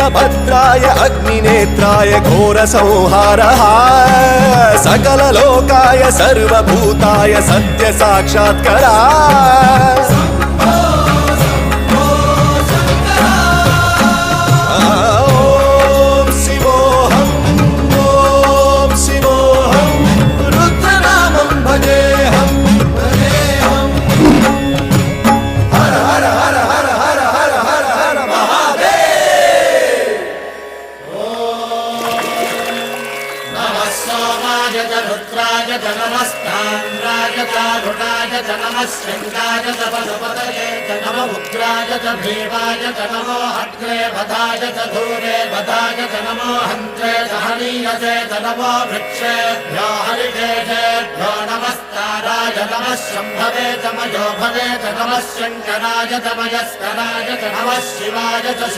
वीरभद्राय अग्निनेत्राय घोरसंहारः सकललोकाय सर्वभूताय सत्यसाक्षात्करा रुद्राय च नमस्ताम्राय च रुणाय च नमः शृङ्गाय च पशुपतये च नमः उग्राय च भीमाय च नमो अग्रे वधाय च धूरे वधाय च नमो हन्त्रे च हनीयसे च नमो वृक्षेभ्यो हरिकेशेभ्यो नमस्ताराय नमः शम्भवे च मयोभवे च नमः शङ्कराय च मयस्कराय च नमः शिवाय च